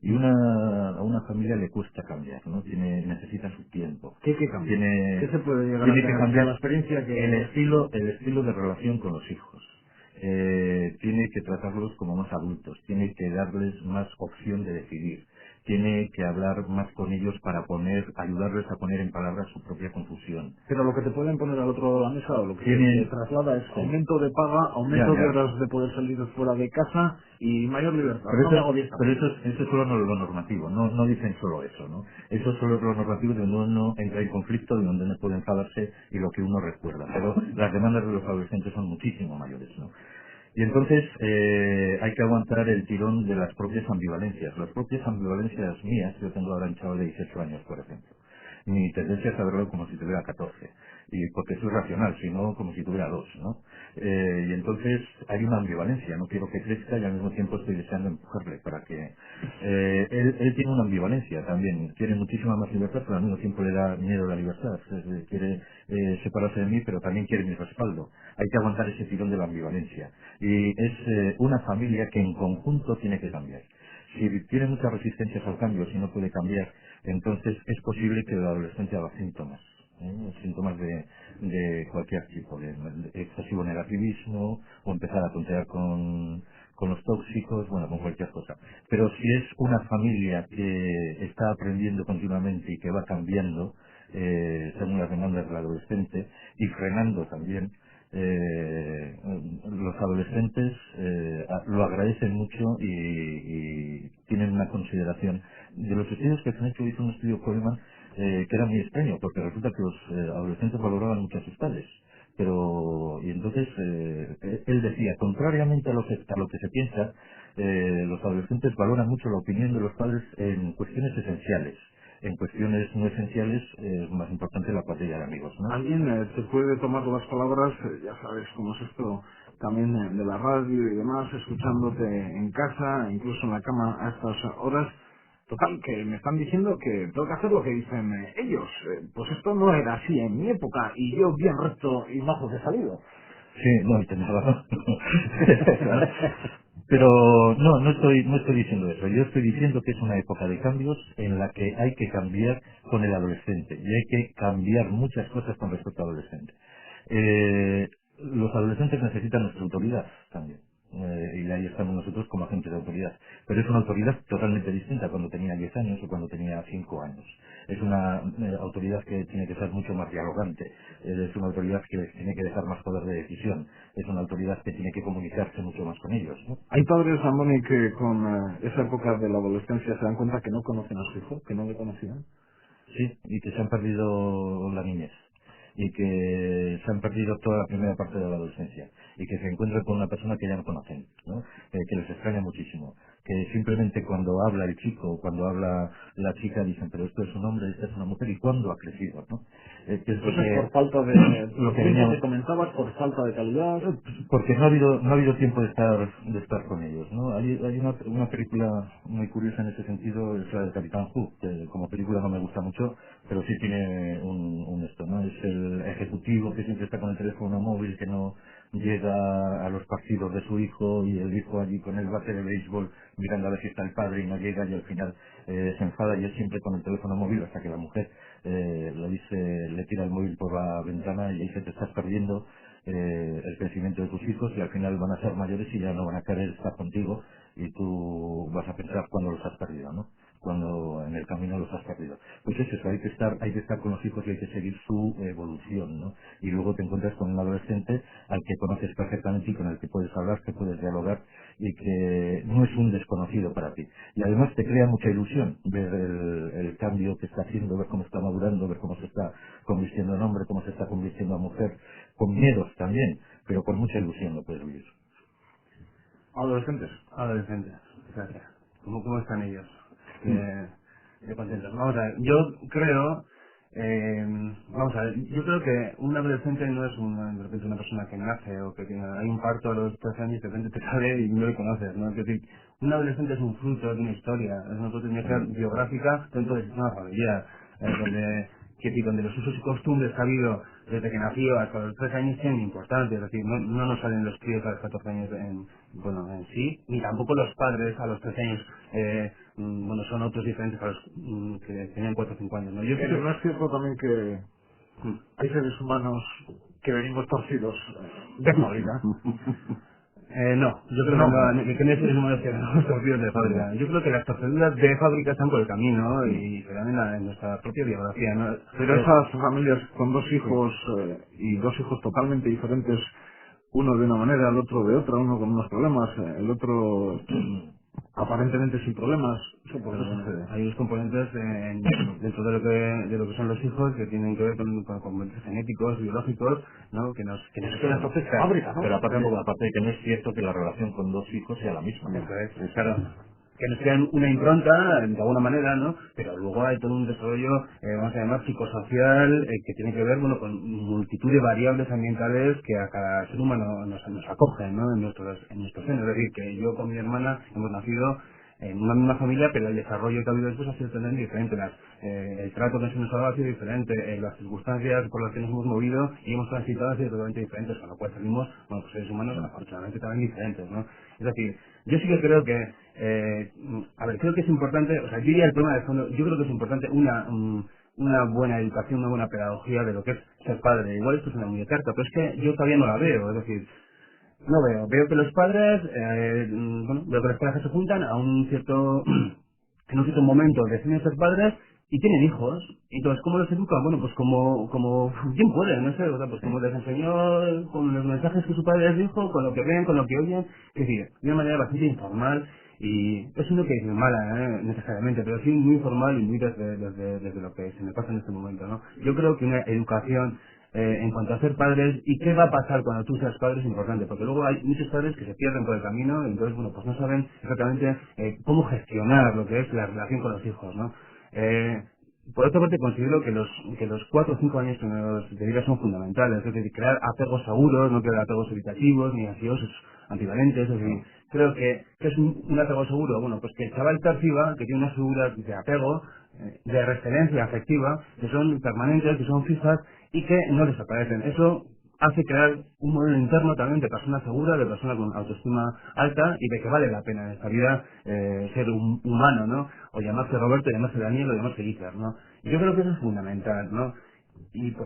Y a una familia le cuesta cambiar, ¿no? Necesita su tiempo. ¿Qué cambia? ¿Qué se puede llegar a Tiene que tener? cambiar La experiencia que... el estilo de relación con los hijos. Tiene que tratarlos como más adultos, tiene que darles más opción de decidir, tiene que hablar más con ellos para ayudarles a poner en palabras su propia confusión. Pero lo que te pueden poner al otro lado de la mesa o lo que Tiene- se traslada es Sí. aumento de paga, aumento Ya. de horas de poder salir fuera de casa y mayor libertad. Pero No me agobies tanto. eso es solo lo normativo, no dicen solo eso, ¿no? Eso solo es lo normativo de donde uno entra en conflicto, de donde uno puede enfadarse y lo que uno recuerda. Pero las demandas de los adolescentes son muchísimo mayores, ¿no? Y entonces hay que aguantar el tirón de las propias ambivalencias. Las propias ambivalencias mías, yo tengo ahora un chaval de 18 años, por ejemplo. Mi tendencia es a verlo como si tuviera 14. Y porque soy racional, sino como si tuviera 2, ¿no? Y entonces hay una ambivalencia, no quiero que crezca y al mismo tiempo estoy deseando empujarle para que... él tiene una ambivalencia también, quiere muchísima más libertad, pero al mismo tiempo le da miedo la libertad, quiere separarse de mí, pero también quiere mi respaldo. Hay que aguantar ese tirón de la ambivalencia. Y es una familia que en conjunto tiene que cambiar. Si tiene muchas resistencias al cambio, si no puede cambiar, entonces es posible que el adolescente haga síntomas. Síntomas de cualquier tipo, de excesivo negativismo, o empezar a tontear con los tóxicos, bueno, con cualquier cosa. Pero si es una familia que está aprendiendo continuamente y que va cambiando según las demandas del adolescente y frenando también, los adolescentes lo agradecen mucho y tienen una consideración. De los estudios que se han hecho, hizo un estudio Coleman que era muy extraño, porque resulta que los adolescentes valoraban mucho a sus padres. Y entonces él decía, contrariamente a lo que se piensa, los adolescentes valoran mucho la opinión de los padres en cuestiones esenciales. En cuestiones no esenciales es más importante la cuadrilla de amigos, ¿no? Alguien se puede tomar las palabras, ya sabes cómo es esto también de la radio y demás, escuchándote en casa, incluso en la cama a estas horas. Total, que me están diciendo que tengo que hacer lo que dicen ellos. Pues esto no era así en mi época y yo bien recto y majo he salido. Sí, no, tienes razón. Pero no estoy diciendo eso. Yo estoy diciendo que es una época de cambios en la que hay que cambiar con el adolescente y hay que cambiar muchas cosas con respecto al adolescente. Los adolescentes necesitan nuestra autoridad también. Y ahí estamos nosotros como agentes de autoridad. Pero es una autoridad totalmente distinta cuando tenía 10 años o cuando tenía 5 años. Es una autoridad que tiene que ser mucho más dialogante. Es una autoridad que les tiene que dejar más poder de decisión. Es una autoridad que tiene que comunicarse mucho más con ellos, ¿no? Hay padres, Andoni, que con esa época de la adolescencia se dan cuenta que no conocen a su hijo, que no le conocían. Sí, y que se han perdido la niñez. Y que se han perdido toda la primera parte de la adolescencia y que se encuentran con una persona que ya no conocen, ¿no? Que les extraña muchísimo, que simplemente cuando habla el chico o cuando habla la chica dicen, pero esto es un hombre, esta es una mujer, ¿y cuándo ha crecido, no? Que es Por falta de lo que tiempo veníamos, que comentabas, por falta de calidad. porque no ha habido tiempo de estar con ellos, ¿no? Hay una película muy curiosa en ese sentido, es la del Capitán Hook, que como película no me gusta mucho, pero sí tiene un esto, ¿no? Es el ejecutivo que siempre está con el teléfono móvil, que no llega a los partidos de su hijo, y el hijo allí con el bate de béisbol mirando a ver si está el padre y no llega, y al final se enfada y él siempre con el teléfono móvil, hasta que la mujer le tira el móvil por la ventana y le dice, te estás perdiendo el crecimiento de tus hijos y al final van a ser mayores y ya no van a querer estar contigo y tú vas a pensar cuando los has perdido, ¿no? Cuando en el camino los has perdido. Pues es eso, hay que estar con los hijos y hay que seguir su evolución, ¿no? Y luego te encuentras con un adolescente al que conoces perfectamente y con el que puedes hablar, que puedes dialogar y que no es un desconocido para ti. Y además te crea mucha ilusión ver el cambio que está haciendo, ver cómo está madurando, ver cómo se está convirtiendo en hombre, cómo se está convirtiendo en mujer, con miedos también, pero con mucha ilusión lo puedes vivir. Adolescentes. Adolescentes, gracias. ¿Cómo están ellos? Contentos. Vamos a ver, yo creo que un adolescente no es de repente una persona que nace o que hay un parto a los 13 años y de repente te sale y no le conoces, ¿no? Es decir, un adolescente es un fruto de una historia, es una oportunidad biográfica dentro del sistema familiar, donde los usos y costumbres que ha habido desde que nació hasta los 13 años tienen importancia, es decir, no nos salen los críos a los 14 años en sí, ni tampoco los padres a los 13 años, son otros diferentes a los que tenían 4 o 5 años, ¿no? Yo creo Pero no es cierto también que hay seres humanos que venimos torcidos de fábrica. No, yo creo que no es el número que los torcidos de fábrica. Yo creo que las torceduras de fábrica están por el camino y se dan en nuestra propia biografía, ¿no? Pero esas familias con dos hijos y dos hijos totalmente diferentes, uno de una manera, el otro de otra, uno con unos problemas, el otro aparentemente sin problemas, eso por eso sucede. Hay unos componentes dentro de lo que son los hijos que tienen que ver con componentes genéticos, biológicos, ¿no? que nos quedan fábrica, ¿no? Pero aparte de que no es cierto que la relación con dos hijos sea la misma. Eso es, claro. que nos crean una impronta de alguna manera, ¿no? Pero luego hay todo un desarrollo, vamos a llamar psicosocial, que tiene que ver, bueno, con multitud de variables ambientales que a cada ser humano nos acogen, ¿no? En nuestro seno. Es decir, que yo con mi hermana hemos nacido en una misma familia, pero el desarrollo que ha habido después ha sido totalmente diferente. El trato que se nos ha dado ha sido diferente, las circunstancias por las que nos hemos movido y hemos transitado han sido totalmente diferentes, con lo cual salimos, bueno, pues seres humanos afortunadamente también diferentes, ¿no? Es decir, yo sí que creo que, creo que es importante, o sea, yo diría el problema de fondo, yo creo que es importante una buena educación, una buena pedagogía de lo que es ser padre. Igual esto es una muy de carta, pero es que yo todavía no la veo, es decir, no veo que los padres, veo que las parejas se juntan a un cierto, en un cierto momento deciden ser padres y tienen hijos. Y entonces, ¿cómo los educan? Bueno, pues como bien pueden, no sé, o sea, pues como les enseñó con los mensajes que su padre les dijo, con lo que ven, con lo que oyen, es decir, de una manera bastante informal. Y eso no quiere decir mala, necesariamente, pero sí muy informal y muy desde lo que se me pasa en este momento, ¿no? Yo creo que una educación en cuanto a ser padres y qué va a pasar cuando tú seas padre es importante, porque luego hay muchos padres que se pierden por el camino y entonces, bueno, pues no saben exactamente cómo gestionar lo que es la relación con los hijos, ¿no? Por otra parte, considero que los 4 o 5 años de vida son fundamentales, es decir, crear apegos seguros, no crear apegos evitativos ni ansiosos, ambivalentes, es decir, creo que es un apego seguro, bueno, pues que el chaval perciba que tiene unas figuras de apego, de referencia afectiva, que son permanentes, que son fijas y que no desaparecen. Eso hace crear un modelo interno también de persona segura, de persona con autoestima alta y de que vale la pena en esta vida ser un humano, ¿no? O llamarse Roberto, llamarse Daniel o llamarse Hitler, ¿no? Y yo creo que eso es fundamental, ¿no? Y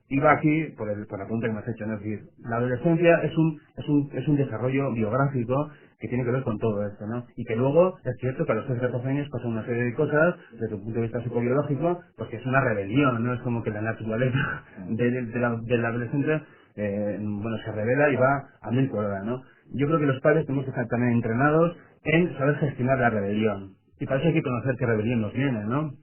iba aquí por la pregunta que me has hecho, ¿no? Es decir, la adolescencia es un desarrollo biográfico que tiene que ver con todo esto, ¿no? Y que luego es cierto que a los 13-14 años pasan una serie de cosas desde un punto de vista psicobiológico, porque es una rebelión, ¿no? Es como que la naturaleza del adolescente se revela y va a 1000 por hora, ¿no? Yo creo que los padres tenemos que estar también entrenados en saber gestionar la rebelión. Y para eso hay que conocer qué rebelión nos viene, ¿no?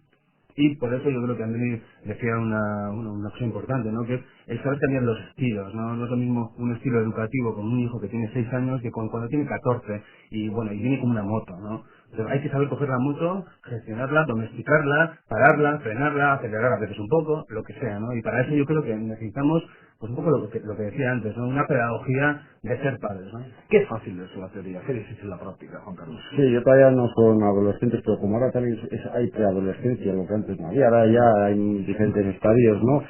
Y por eso yo creo que Andrés decía una cosa importante, ¿no? Que es el saber cambiar los estilos, ¿no? No es lo mismo un estilo educativo con un hijo que tiene 6 años que cuando tiene 14 y viene como una moto, ¿no? Entonces hay que saber coger la moto, gestionarla, domesticarla, pararla, frenarla, acelerar a veces un poco, lo que sea, ¿no? Y para eso yo creo que necesitamos, pues un poco lo que decía antes, ¿no? Una pedagogía de ser padres, ¿no? Qué fácil es la teoría, qué difícil la práctica, Juan Carlos. Sí, yo todavía no son adolescentes, pero como ahora también hay preadolescencia, lo que antes no había, ahora ya hay diferentes estadios, ¿no?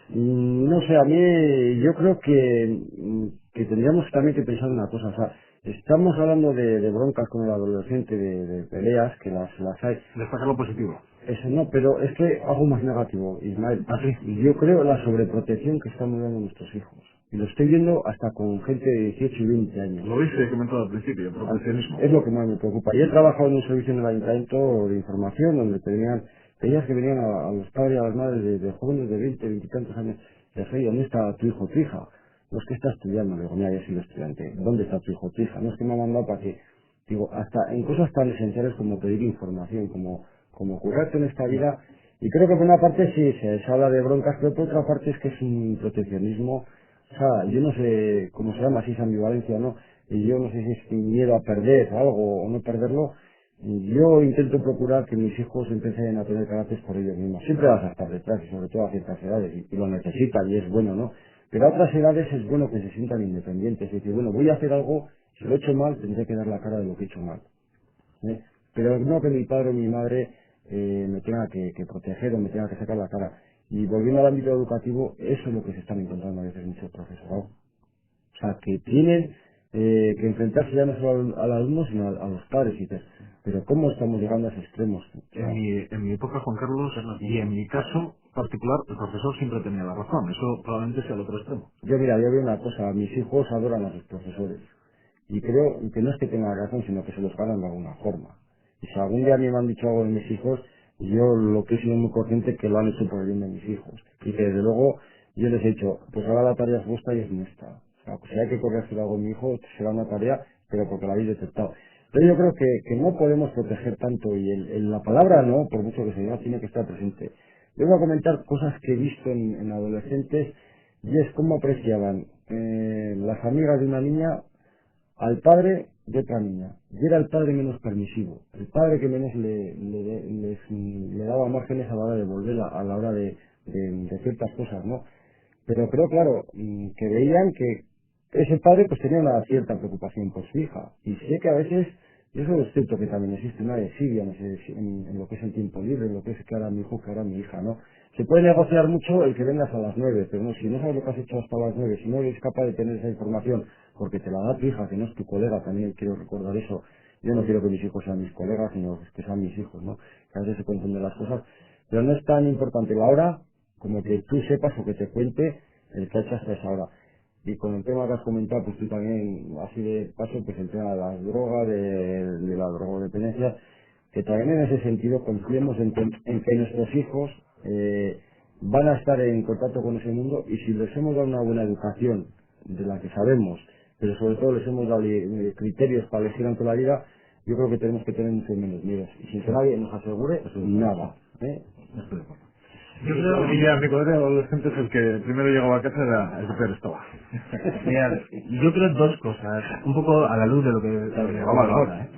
No sé, a mí yo creo que tendríamos también que pensar una cosa, o sea, estamos hablando de broncas con el adolescente, de peleas, que las hay. Destacar lo positivo. Eso no, pero es que algo más negativo, Ismael. ¿Ah, sí? Y yo creo la sobreprotección que estamos dando a nuestros hijos. Y lo estoy viendo hasta con gente de 18 y 20 años. Lo viste comentado al principio, proteccionismo. Es lo que más me preocupa. Yo he trabajado en un servicio en el ayuntamiento de información donde pedías que venían a los padres y a las madres de jóvenes de 20 y tantos años. Les decía, ¿dónde está tu hijo o tu hija? No es que está estudiando. Le digo, mira, yo soy estudiante. ¿Dónde está tu hijo o tu hija? No es que me ha mandado para que... Digo, hasta en cosas tan esenciales como pedir información, como currarte en esta vida. Y creo que por una parte sí se habla de broncas, pero por otra parte es que es un proteccionismo. O sea, yo no sé cómo se llama, si es ambivalencia o no, y yo no sé si es miedo a perder algo o no perderlo. Y yo intento procurar que mis hijos empiecen a tener carácter por ellos mismos. Siempre vas a estar detrás, y sobre todo a ciertas edades, y lo necesitan, y es bueno, ¿no? Pero a otras edades es bueno que se sientan independientes, y decir, bueno, voy a hacer algo, si lo he hecho mal, tendré que dar la cara de lo que he hecho mal. Pero no que mi padre o mi madre me tenga que proteger o me tenga que sacar la cara. Y volviendo al ámbito educativo, eso es lo que se están encontrando a veces muchos profesorados. O sea, que tienen que enfrentarse ya no solo al alumno, sino a los padres. Y dices, pero ¿cómo estamos llegando a esos extremos? En mi época, Juan Carlos, y en mi caso particular, el profesor siempre tenía la razón. Eso probablemente sea el otro extremo. Yo veo una cosa, mis hijos adoran a sus profesores. Y creo que no es que tengan razón, sino que se los ganan de alguna forma. Y si algún día a mí me han dicho algo de mis hijos, yo lo que he sido muy consciente que lo han hecho por el bien de mis hijos. Y que desde luego yo les he dicho, pues ahora la tarea es vuestra y es nuestra. O sea, pues si hay que corregir algo en mi hijo, será una tarea, pero porque la habéis detectado. Pero yo creo que no podemos proteger tanto y la palabra no, por mucho que se diga, tiene que estar presente. Yo voy a comentar cosas que he visto en adolescentes y es cómo apreciaban las amigas de una niña al padre de otra niña, y era el padre menos permisivo, el padre que menos le daba márgenes a la hora de volver a la hora de ciertas cosas, ¿no? Pero creo, claro, que veían que ese padre pues tenía una cierta preocupación por su hija, y sé que a veces, y eso es cierto que también existe una desidia en lo que es el tiempo libre, en lo que es que ahora mi hijo, que ahora mi hija, ¿no? Se puede negociar mucho el que vengas a las 9, pero no, si no sabes lo que has hecho hasta las 9, si no eres capaz de tener esa información, porque te la da tu hija, que no es tu colega, también quiero recordar eso. Yo no quiero que mis hijos sean mis colegas, sino que sean mis hijos, ¿no? Que a veces se confunden las cosas, pero no es tan importante la hora como que tú sepas o que te cuente el que ha hecho hasta esa hora. Y con el tema que has comentado, pues tú también, así de paso, pues el tema de las drogas, de la drogodependencia, que también en ese sentido confiemos en que nuestros hijos van a estar en contacto con ese mundo, y si les hemos dado una buena educación de la que sabemos, pero sobre todo les hemos dado criterios para elegir ante la vida, yo creo que tenemos que tener mucho menos miedos, y sin que nadie nos asegure nada. Estoy de acuerdo. Yo creo que ya mi colega adolescente es el que primero llegaba a casa, era el que peor estaba. Mira, yo creo dos cosas, un poco a la luz de lo que Vamos ahora,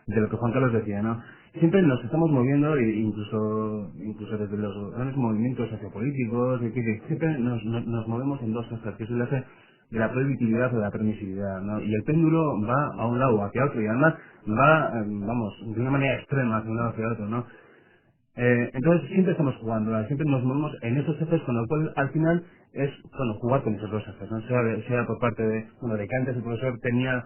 de lo que Juan Carlos decía, ¿no? Siempre nos estamos moviendo, incluso desde los grandes movimientos sociopolíticos, siempre nos movemos en dos ejes, que es el eje de la prohibitividad o de la permisividad, ¿no? Y el péndulo va a un lado o hacia otro, y además va, vamos, de una manera extrema hacia un lado o hacia otro, ¿no? Entonces siempre estamos jugando, ¿no? Siempre nos movemos en esos ejes, con lo cual al final es, bueno, jugar con esos dos ejes, ¿no? Sea por parte de que antes el profesor tenía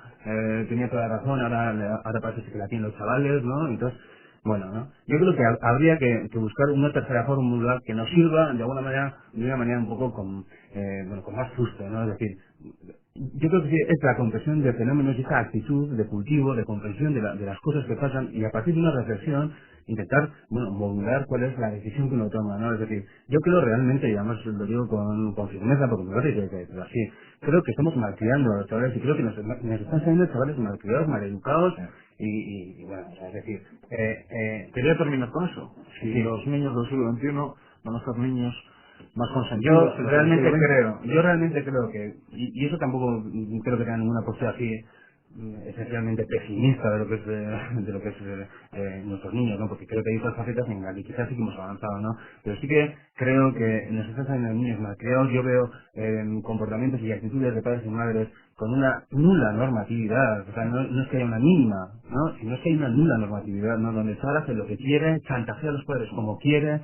toda la razón, ahora parece que la tienen los chavales, ¿no? Entonces, bueno, ¿no? Yo creo que habría que buscar una tercera fórmula que nos sirva de una manera un poco con más justo, ¿no? Es decir, yo creo que sí, es la comprensión de fenómenos y esa actitud de cultivo, de comprensión de las cosas que pasan, y a partir de una reflexión intentar, modular cuál es la decisión que uno toma, ¿no? Es decir, yo creo realmente, y además lo digo con firmeza, porque me parece que es así, creo que estamos malcriando a los chavales, y creo que nos están saliendo chavales malcriados, maleducados, y bueno, o sea, es decir, Quería terminar con eso. Si sí. los niños del siglo XXI van a ser niños más consentidos. Yo realmente creo que, y eso tampoco creo que tenga ninguna postura así esencialmente pesimista de lo que es nuestros niños, ¿no? Porque creo que hay otras facetas en las que quizás sí que hemos avanzado, ¿no? Pero sí que creo que nos están saliendo niños malcriados. Yo veo comportamientos y actitudes de padres y madres con una nula normatividad, o sea, no es que haya una mínima, ¿no? Sino es que hay una nula normatividad, ¿no? Donde el chaval hace lo que quiere, chantajea a los padres como quiere,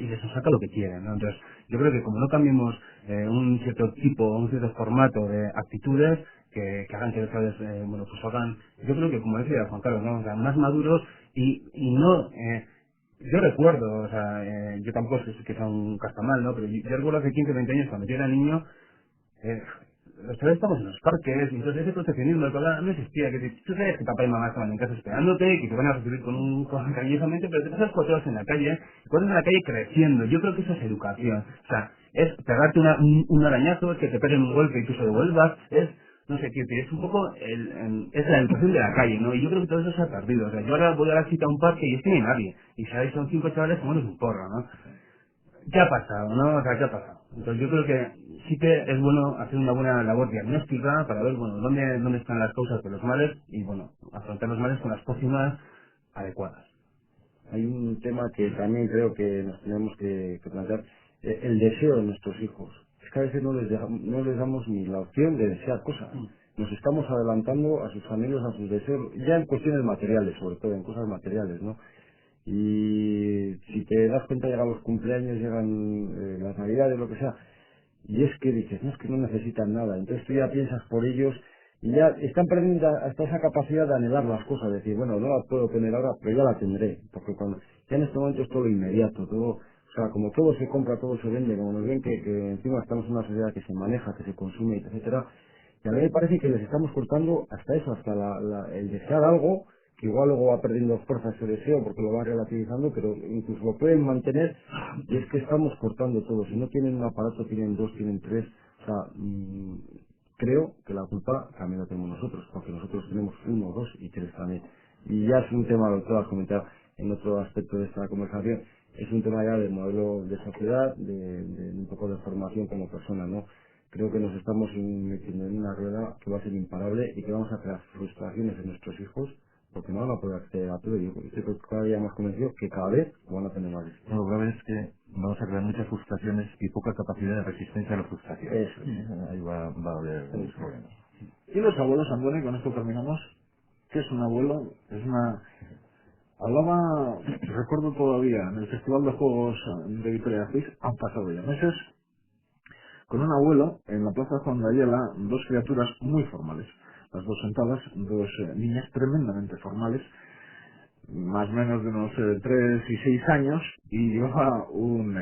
y les saca lo que quiere, ¿no? Entonces, yo creo que como no cambiemos un cierto tipo, un cierto formato de actitudes que hagan que los padres, pues hagan, yo creo que como decía Juan Carlos, ¿no? O sea, más maduros y no, yo recuerdo, o sea, yo tampoco es que sea un castamal, ¿no? Pero yo recuerdo hace 15 o 20 años cuando yo era niño, los chavales estamos en los parques, y entonces ese proteccionismo del problema no existía, que tú sabes que papá y mamá estaban en casa esperándote, que te van a recibir cariñosamente, pero te pasas 4 horas en la calle, 4 horas en la calle creciendo. Yo creo que eso es educación, o sea, es pegarte un arañazo, que te peguen un golpe y tú se devuelvas, no sé, tío, es un poco es la educación de la calle, ¿no? Y yo creo que todo eso se ha perdido. O sea, yo ahora voy a la cita a un parque y es que no hay nadie, y si ahí son 5 chavales, como es un porro, ¿no? ¿Qué ha pasado, no? O sea, ¿qué ha pasado? Entonces yo creo que sí que es bueno hacer una buena labor diagnóstica para ver, bueno, dónde están las causas de los males, y, bueno, afrontar los males con las pócimas adecuadas. Hay un tema que también creo que nos tenemos que plantear, el deseo de nuestros hijos. Es que a veces no les damos ni la opción de desear cosas. Nos estamos adelantando a sus anhelos, a sus deseos, ya en cuestiones materiales, sobre todo en cosas materiales, ¿no? Y si te das cuenta, llegan los cumpleaños, llegan las navidades, lo que sea, y es que dices, no, es que no necesitan nada. Entonces tú ya piensas por ellos, y ya están perdiendo hasta esa capacidad de anhelar las cosas, de decir, bueno, no las puedo tener ahora, pero ya la tendré, porque ya en este momento es todo inmediato, todo, o sea, como todo se compra, todo se vende, como nos ven que encima estamos en una sociedad que se maneja, que se consume, etcétera, y a mí me parece que les estamos cortando hasta eso, hasta el desear algo, que igual luego va perdiendo fuerza ese deseo porque lo va relativizando, pero incluso lo pueden mantener, y es que estamos cortando todo. Si no tienen un aparato, tienen 2, tienen 3, o sea, creo que la culpa también la tenemos nosotros, porque nosotros tenemos 1, 2 y 3 también. Y ya es un tema, lo que tú has comentado en otro aspecto de esta conversación, es un tema ya de modelo de sociedad, de un poco de formación como persona, ¿no? creo que nos estamos metiendo en una rueda que va a ser imparable y que vamos a crear frustraciones en nuestros hijos porque no van a poder acceder a todo. Y yo estoy cada día más convencido que cada vez van a tener más dificultades. Lo grave es que vamos a crear muchas frustraciones y poca capacidad de resistencia a la frustración. Eso Ahí va a haber muchos problemas. Y los abuelos, Andoni, con esto terminamos. ¿Qué es un abuelo? Es una... Hablaba, recuerdo todavía, en el Festival de Juegos de Vitoria-Gasteiz, han pasado ya meses, con un abuelo en la Plaza Juan de Ayala, dos criaturas muy formales, las dos sentadas, dos niñas tremendamente formales, más o menos de unos 3 y 6 años, y llevaba un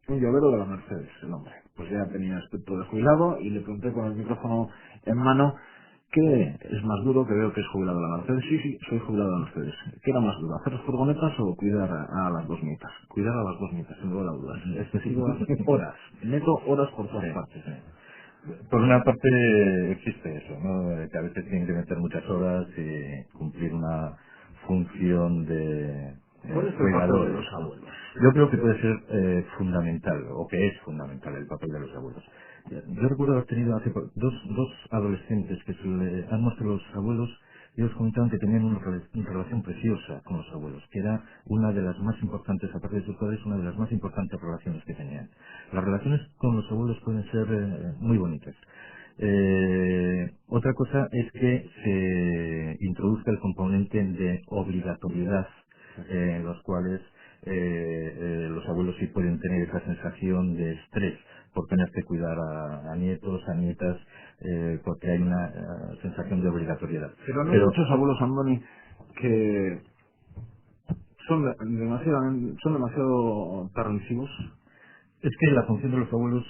llavero de la Mercedes, el hombre. Pues ya tenía aspecto de jubilado y le pregunté con el micrófono en mano, ¿qué es más duro? Que veo que es jubilado de la Mercedes. Sí, soy jubilado de la Mercedes. ¿Qué era más duro, hacer las furgonetas o cuidar a las dos nietas? Cuidar a las dos nietas, sin lugar a dudas. Excesivas horas, neto horas por todas partes. Por una parte existe eso, ¿no? Que a veces tienen que meter muchas horas y cumplir una función de ¿Cuál es el cuidador papel de los abuelos? Yo creo que puede ser fundamental, o que es fundamental el papel de los abuelos. Yo recuerdo haber tenido hace dos adolescentes que han mostrado los abuelos. Ellos comentaban que tenían una relación preciosa con los abuelos, que era una de las más importantes, aparte de sus padres, una de las más importantes relaciones que tenían. Las relaciones con los abuelos pueden ser muy bonitas. Otra cosa es que se introduzca el componente de obligatoriedad, en los cuales los abuelos sí pueden tener esa sensación de estrés por tener que cuidar a nietos, a nietas, porque hay una sensación de obligatoriedad. Pero no hay muchos abuelos, Andoni, que son demasiado permisivos. Es que la función de los abuelos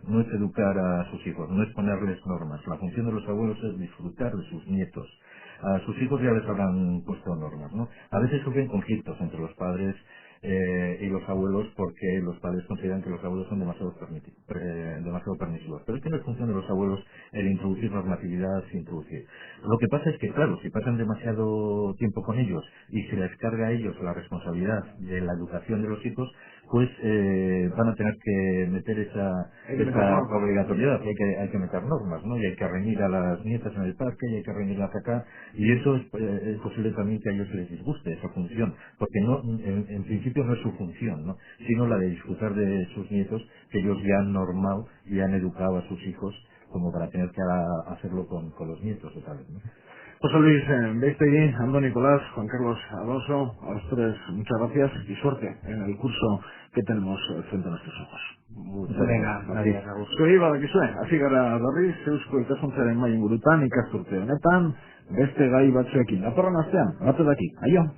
no es educar a sus hijos, no es ponerles normas. La función de los abuelos es disfrutar de sus nietos. A sus hijos ya les habrán puesto normas, ¿no? A veces surgen conflictos entre los padres y los abuelos porque los padres consideran que los abuelos son demasiado permisivos. Pero es que no es función de los abuelos el introducir normatividad sin introducir. Lo que pasa es que, claro, si pasan demasiado tiempo con ellos y se les carga a ellos la responsabilidad de la educación de los hijos, pues van a tener que meter esa obligatoriedad. Hay que meter normas, ¿no? Y hay que reñir a las nietas en el parque, y hay que reñirlas acá, y eso es posible también que a ellos les disguste esa función, porque no, en principio no es su función, ¿no? Sino la de disfrutar de sus nietos, que ellos ya han normado y han educado a sus hijos como para tener que hacerlo con los nietos, otra vez, ¿no? José Luis Beistegui, Andoni Nicolás, Juan Carlos Alonso, a los tres muchas gracias y suerte en el curso que tenemos frente a nuestros ojos. Muchas gracias. Zuei badakizue, hasi gara berriz Eusko Ikaskuntzaren mai ingurutan ikasturte honetan beste gai batzuekin. Datorren astean, bate daki. Aio!